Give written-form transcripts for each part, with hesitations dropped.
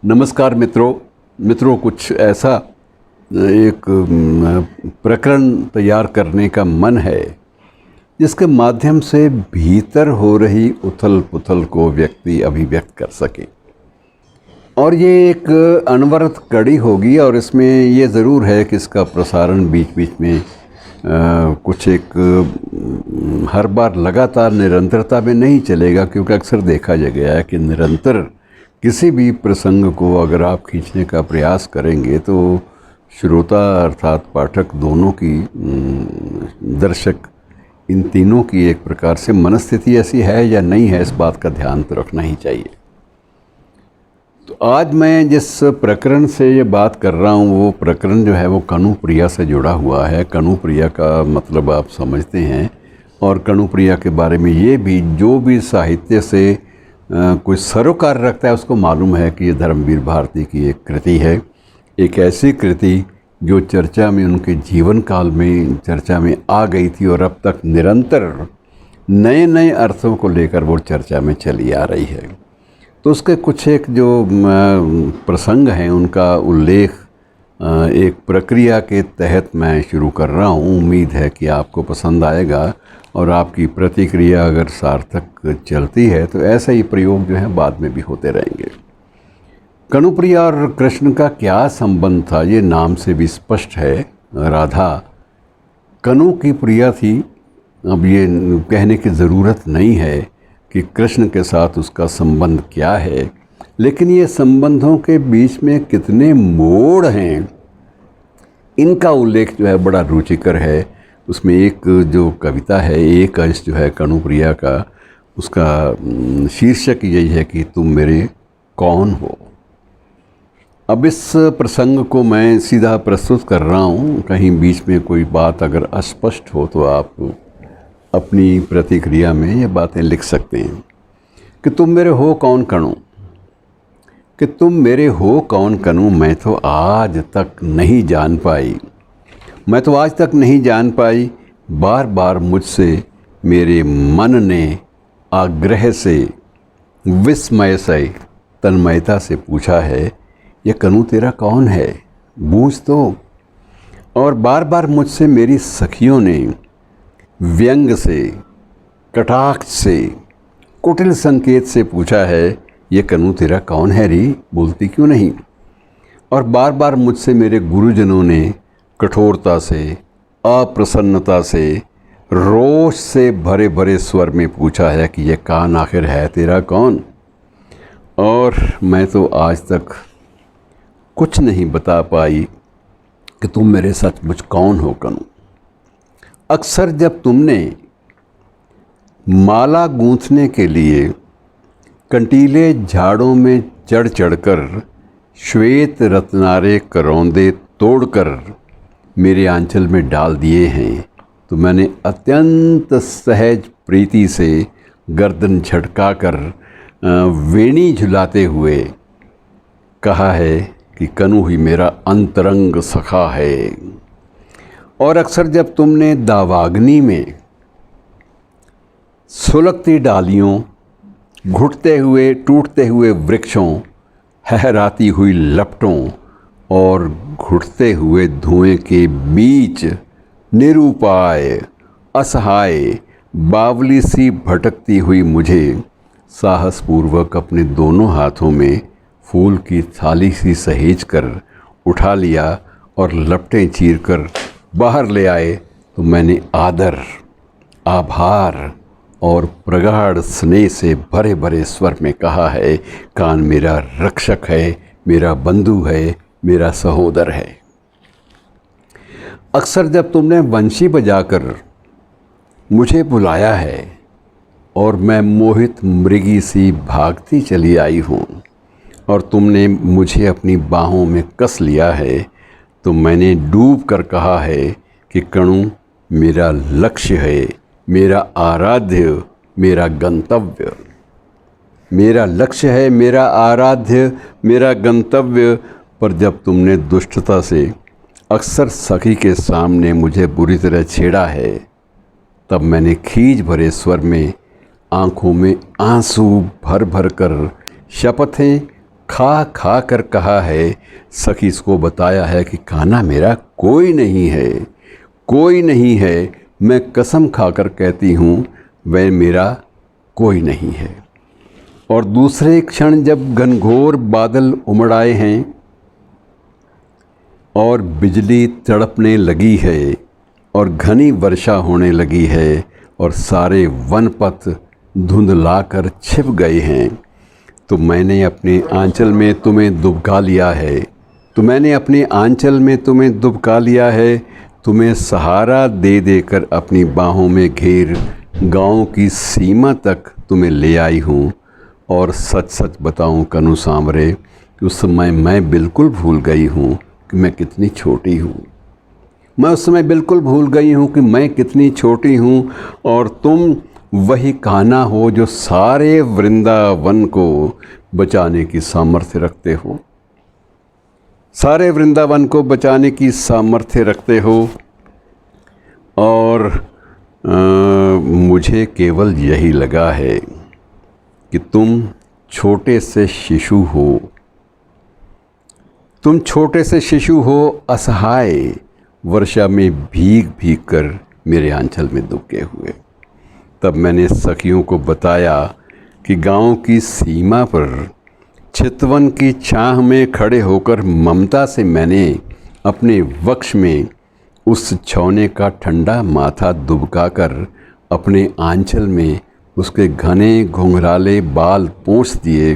नमस्कार मित्रों कुछ ऐसा एक प्रकरण तैयार करने का मन है जिसके माध्यम से भीतर हो रही उथल पुथल को व्यक्ति अभिव्यक्त कर सके। और ये एक अनवरत कड़ी होगी और इसमें ये ज़रूर है कि इसका प्रसारण बीच बीच में कुछ एक हर बार लगातार निरंतरता में नहीं चलेगा, क्योंकि अक्सर देखा गया है कि निरंतर किसी भी प्रसंग को अगर आप खींचने का प्रयास करेंगे तो श्रोता अर्थात पाठक दोनों की, दर्शक, इन तीनों की एक प्रकार से मनस्थिति ऐसी है या नहीं है, इस बात का ध्यान तो रखना ही चाहिए। तो आज मैं जिस प्रकरण से ये बात कर रहा हूँ वो प्रकरण जो है वो कनुप्रिया से जुड़ा हुआ है। कनुप्रिया का मतलब आप समझते हैं, और कनुप्रिया के बारे में ये भी जो भी साहित्य से कोई सरोकार रखता है उसको मालूम है कि ये धर्मवीर भारती की एक कृति है। एक ऐसी कृति जो चर्चा में, उनके जीवन काल में चर्चा में आ गई थी और अब तक निरंतर नए नए अर्थों को लेकर वो चर्चा में चली आ रही है। तो उसके कुछ एक जो प्रसंग हैं उनका उल्लेख एक प्रक्रिया के तहत मैं शुरू कर रहा हूँ। उम्मीद है कि आपको पसंद आएगा और आपकी प्रतिक्रिया अगर सार्थक चलती है तो ऐसा ही प्रयोग जो है बाद में भी होते रहेंगे। कनुप्रिया और कृष्ण का क्या संबंध था ये नाम से भी स्पष्ट है। राधा कनु की प्रिया थी। अब ये कहने की ज़रूरत नहीं है कि कृष्ण के साथ उसका संबंध क्या है, लेकिन ये संबंधों के बीच में कितने मोड़ हैं इनका उल्लेख जो है बड़ा रुचिकर है। उसमें एक जो कविता है, एक अंश जो है कनुप्रिया का, उसका शीर्षक यही है कि तुम मेरे कौन हो। अब इस प्रसंग को मैं सीधा प्रस्तुत कर रहा हूँ। कहीं बीच में कोई बात अगर अस्पष्ट हो तो आप अपनी प्रतिक्रिया में ये बातें लिख सकते हैं कि तुम मेरे हो कौन कणु, कि तुम मेरे हो कौन कनु, मैं तो आज तक नहीं जान पाई, मैं तो आज तक नहीं जान पाई। बार बार मुझसे मेरे मन ने आग्रह से, विस्मय से, तन्मयता से पूछा है, ये कनु तेरा कौन है, बूझ तो। और बार बार मुझसे मेरी सखियों ने व्यंग से, कटाक्ष से, कुटिल संकेत से पूछा है, ये कनु तेरा कौन है री, बोलती क्यों नहीं। और बार बार मुझसे मेरे गुरुजनों ने कठोरता से, अप्रसन्नता से, रोष से भरे भरे स्वर में पूछा है कि ये कान आखिर है तेरा कौन। और मैं तो आज तक कुछ नहीं बता पाई कि तुम मेरे सचमुच कौन हो कनु। अक्सर जब तुमने माला गूंथने के लिए कंटीले झाड़ों में चढ़ चढ़कर श्वेत रत्नारे करौंदे तोड़कर मेरे आंचल में डाल दिए हैं, तो मैंने अत्यंत सहज प्रीति से गर्दन झटकाकर वेणी झुलाते हुए कहा है कि कनु ही मेरा अंतरंग सखा है। और अक्सर जब तुमने दावाग्नि में सुलगती डालियों, घुटते हुए टूटते हुए वृक्षों, हहराती हुई लपटों और घुटते हुए धुएं के बीच निरुपाय, असहाय, बावली सी भटकती हुई मुझे साहसपूर्वक अपने दोनों हाथों में फूल की थाली सी सहेज कर उठा लिया और लपटें चीर कर बाहर ले आए, तो मैंने आदर, आभार और प्रगाढ़ स्नेह से भरे भरे स्वर में कहा है, कान मेरा रक्षक है, मेरा बंधु है, मेरा सहोदर है। अक्सर जब तुमने बंशी बजाकर मुझे बुलाया है और मैं मोहित मृगी सी भागती चली आई हूँ और तुमने मुझे अपनी बाहों में कस लिया है, तो मैंने डूब कर कहा है कि कणु मेरा लक्ष्य है, मेरा आराध्य, मेरा गंतव्य। मेरा लक्ष्य है, मेरा आराध्य, मेरा गंतव्य। पर जब तुमने दुष्टता से अक्सर सखी के सामने मुझे बुरी तरह छेड़ा है, तब मैंने खींच भरे स्वर में आंखों में आंसू भर भर कर शपथें खा खा कर कहा है, सखी इसको बताया है कि कान्हा मेरा कोई नहीं है, कोई नहीं है। मैं कसम खाकर कहती हूँ वह मेरा कोई नहीं है। और दूसरे क्षण जब घनघोर बादल उमड़ आए हैं और बिजली तड़पने लगी है और घनी वर्षा होने लगी है और सारे वनपथ धुंधलाकर छिप गए हैं, तो मैंने अपने आंचल में तुम्हें दुबका लिया है, तो मैंने अपने आंचल में तुम्हें दुबका लिया है। तुम्हें सहारा दे देकर अपनी बाहों में घेर गाँव की सीमा तक तुम्हें ले आई हूँ। और सच सच बताऊँ कनु सांवरे, उस समय मैं बिल्कुल भूल गई हूँ कि मैं कितनी छोटी हूँ। मैं उस समय बिल्कुल भूल गई हूँ कि मैं कितनी छोटी हूँ और तुम वही कान्हा हो जो सारे वृंदावन को बचाने की सामर्थ्य रखते हो, सारे वृंदावन को बचाने की सामर्थ्य रखते हो। और मुझे केवल यही लगा है कि तुम छोटे से शिशु हो, तुम छोटे से शिशु हो, असहाय, वर्षा में भीग भीग कर मेरे आंचल में दुबके हुए। तब मैंने सखियों को बताया कि गांव की सीमा पर चितवन की छाह में खड़े होकर ममता से मैंने अपने वक्ष में उस छौने का ठंडा माथा दुबका कर अपने आंचल में उसके घने घुंघराले बाल पोंछ दिए।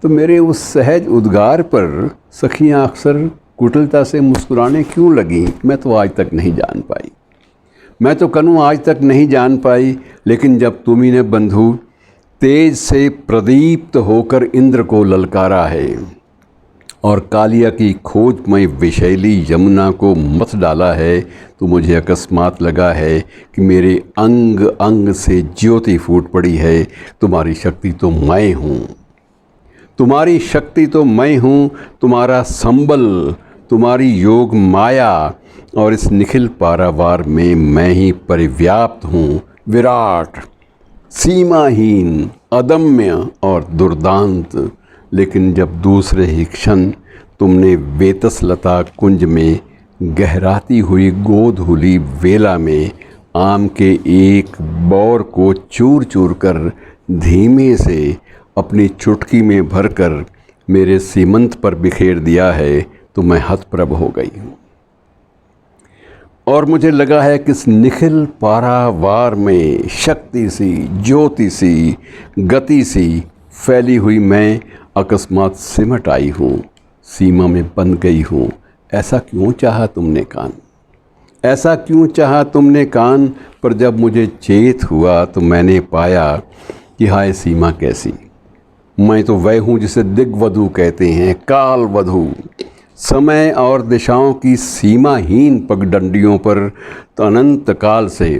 तो मेरे उस सहज उद्गार पर सखियाँ अक्सर कुटिलता से मुस्कुराने क्यों लगी, मैं तो आज तक नहीं जान पाई। मैं तो कनु आज तक नहीं जान पाई। लेकिन जब तुम्ही ने बंधु तेज से प्रदीप्त होकर इंद्र को ललकारा है और कालिया की खोजमय विशैली यमुना को मथ डाला है, तो मुझे अकस्मात लगा है कि मेरे अंग अंग से ज्योति फूट पड़ी है। तुम्हारी शक्ति तो मैं हूँ, तुम्हारी शक्ति तो मैं हूँ, तुम्हारा संबल, तुम्हारी योग माया, और इस निखिल पारावार में मैं ही परिव्याप्त हूँ, विराट, सीमाहीन, अदम्य और दुर्दांत। लेकिन जब दूसरे ही क्षण तुमने वेतसलता कुंज में गहराती हुई गोधूली वेला में आम के एक बौर को चूर चूर कर धीमे से अपनी चुटकी में भरकर मेरे सीमंत पर बिखेर दिया है, तो मैं हतप्रभ हो गई हूँ। और मुझे लगा है कि इस निखिल पारावार में शक्ति सी, ज्योति सी, गति सी फैली हुई मैं अकस्मात सिमट आई हूँ, सीमा में बंध गई हूँ। ऐसा क्यों चाहा तुमने कान, ऐसा क्यों चाहा तुमने कान। पर जब मुझे चेत हुआ तो मैंने पाया कि हाय सीमा कैसी, मैं तो वह हूँ जिसे दिग्वधु कहते हैं, काल वधु। समय और दिशाओं की सीमाहीन पगडंडियों पर तो अनंत काल से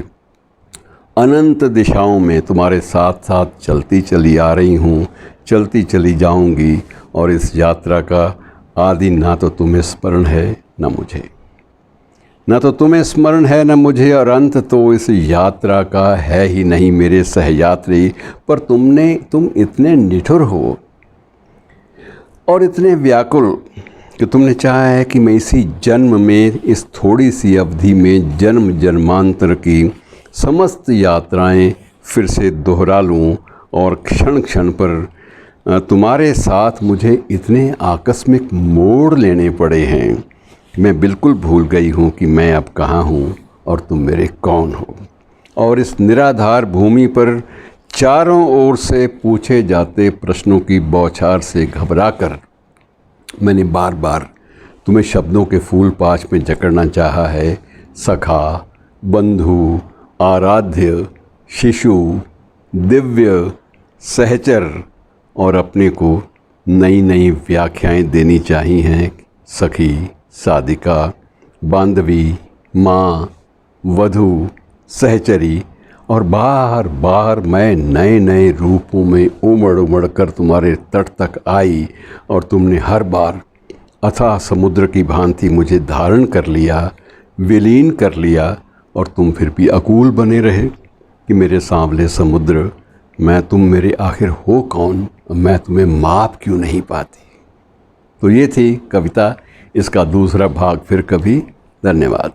अनंत दिशाओं में तुम्हारे साथ साथ चलती चली आ रही हूँ, चलती चली जाऊँगी। और इस यात्रा का आदि ना तो तुम्हें स्मरण है न मुझे, न तो तुम्हें स्मरण है न मुझे, और अंत तो इस यात्रा का है ही नहीं मेरे सहयात्री। पर तुम इतने निठुर हो और इतने व्याकुल कि तुमने चाहा है कि मैं इसी जन्म में, इस थोड़ी सी अवधि में जन्म जन्मांतर की समस्त यात्राएं फिर से दोहरा लूं। और क्षण क्षण पर तुम्हारे साथ मुझे इतने आकस्मिक मोड़ लेने पड़े हैं, मैं बिल्कुल भूल गई हूँ कि मैं अब कहाँ हूँ और तुम मेरे कौन हो। और इस निराधार भूमि पर चारों ओर से पूछे जाते प्रश्नों की बौछार से घबराकर मैंने बार बार तुम्हें शब्दों के फूल पाश में जकड़ना चाहा है। सखा, बंधु, आराध्य, शिशु, दिव्य, सहचर, और अपने को नई नई व्याख्याएं देनी चाहिए हैं। सखी, साधिका, बांधवी, माँ, वधू, सहचरी, और बार बार मैं नए नए रूपों में उमड़ उमड़ कर तुम्हारे तट तक आई। और तुमने हर बार अथाह समुद्र की भांति मुझे धारण कर लिया, विलीन कर लिया। और तुम फिर भी अकूल बने रहे कि मेरे सांवले समुद्र, तुम मेरे आखिर हो कौन, मैं तुम्हें माप क्यों नहीं पाती। तो ये थी कविता, इसका दूसरा भाग फिर कभी। धन्यवाद।